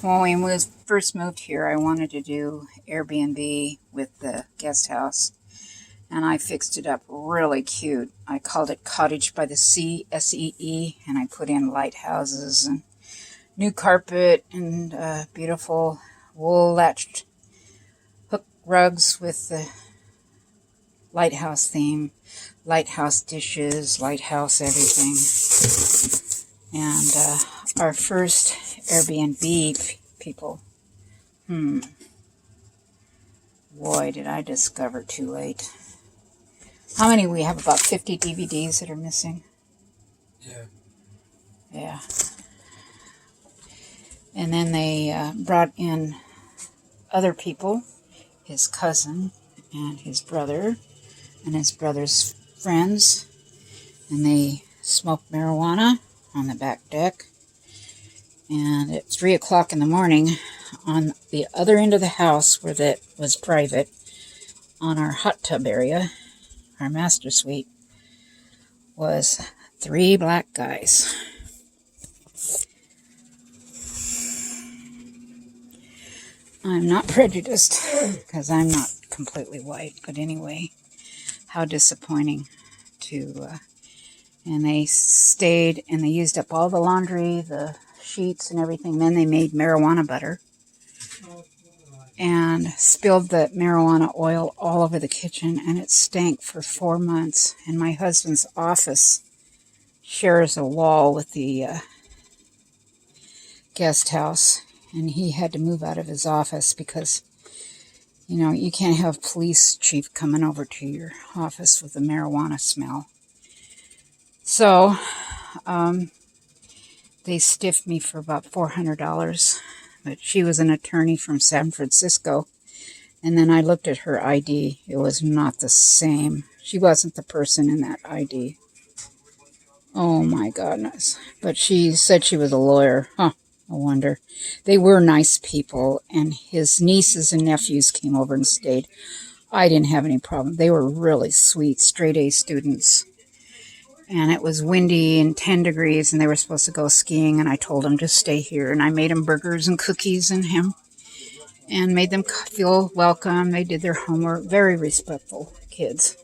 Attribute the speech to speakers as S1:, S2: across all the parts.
S1: when we first moved here, I wanted to do Airbnb with the guest house, and I fixed it up really cute. I called it Cottage by the Sea, S-E-E, and I put in lighthouses and new carpet and beautiful wool latched hook rugs with the lighthouse theme, lighthouse dishes, lighthouse everything. And our first Airbnb people, boy, did I discover too late. How many we have? About 50 DVDs that are missing. Yeah. And then they brought in other people, his cousin and his brother and his brother's friends, and they smoked marijuana on the back deck. And at 3 o'clock in the morning, on the other end of the house where that was private, on our hot tub area, our master suite, was 3 black guys. I'm not prejudiced because I'm not completely white, but anyway, how disappointing to, and they stayed and they used up all the laundry, the sheets and everything. Then they made marijuana butter and spilled the marijuana oil all over the kitchen, and it stank for 4 months. And my husband's office shares a wall with the guest house, and he had to move out of his office because, you know, you can't have police chief coming over to your office with a marijuana smell. So they stiffed me for about $400, but she was an attorney from San Francisco, and then I looked at her ID. It was not the same. She wasn't the person in that ID. Oh my goodness. But she said she was a lawyer. Huh. No wonder. They were nice people, and his nieces and nephews came over and stayed. I didn't have any problem. They were really sweet, straight-A students. And it was windy and 10 degrees, and they were supposed to go skiing, and I told them to stay here. And I made them burgers and cookies and made them feel welcome. They did their homework. Very respectful kids.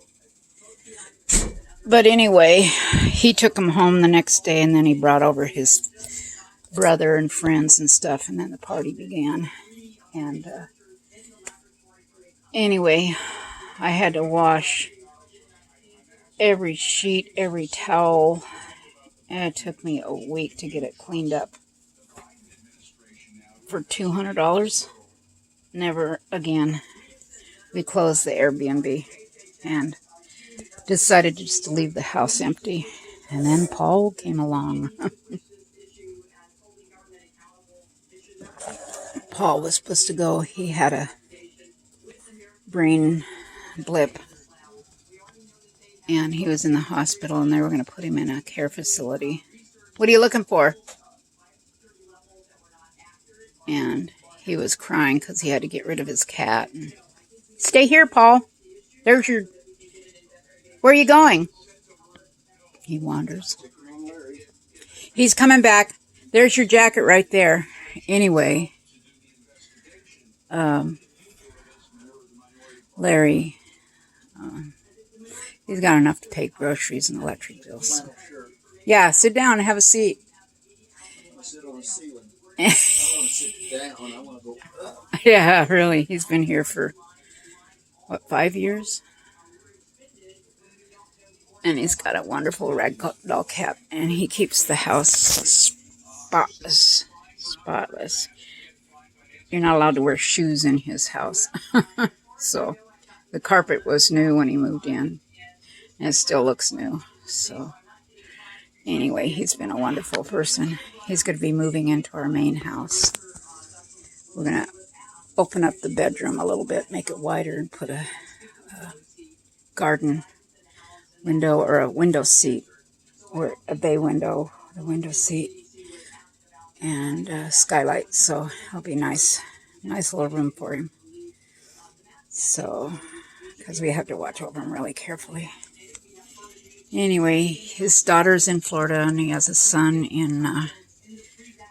S1: But anyway, he took them home the next day, and then he brought over his brother and friends and stuff, and then the party began. And anyway, I had to wash every sheet, every towel, and it took me a week to get it cleaned up for $200. Never again. We closed the Airbnb and decided just to leave the house empty. And then Paul came along. Paul was supposed to go. He had a brain blip, and he was in the hospital, and they were going to put him in a care facility. What are you looking for? And he was crying because he had to get rid of his cat. And, stay here, Paul. There's your... Where are you going? He wanders. He's coming back. There's your jacket right there. Anyway, Larry, he's got enough to pay groceries and electric bills. Yeah, sit down and have a seat. Yeah, really. He's been here for, 5 years? And he's got a wonderful ragdoll cat, and he keeps the house spotless. You're not allowed to wear shoes in his house. So the carpet was new when he moved in, and it still looks new. So anyway, he's been a wonderful person. He's going to be moving into our main house. We're going to open up the bedroom a little bit, make it wider, and put a garden window or a window seat, or a bay window, the window seat, and skylight. So it'll be nice little room for him. So, because we have to watch over him really carefully. Anyway, his daughter's in Florida, and he has a son in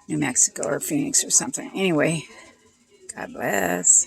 S1: New Mexico or Phoenix or something. Anyway, God bless.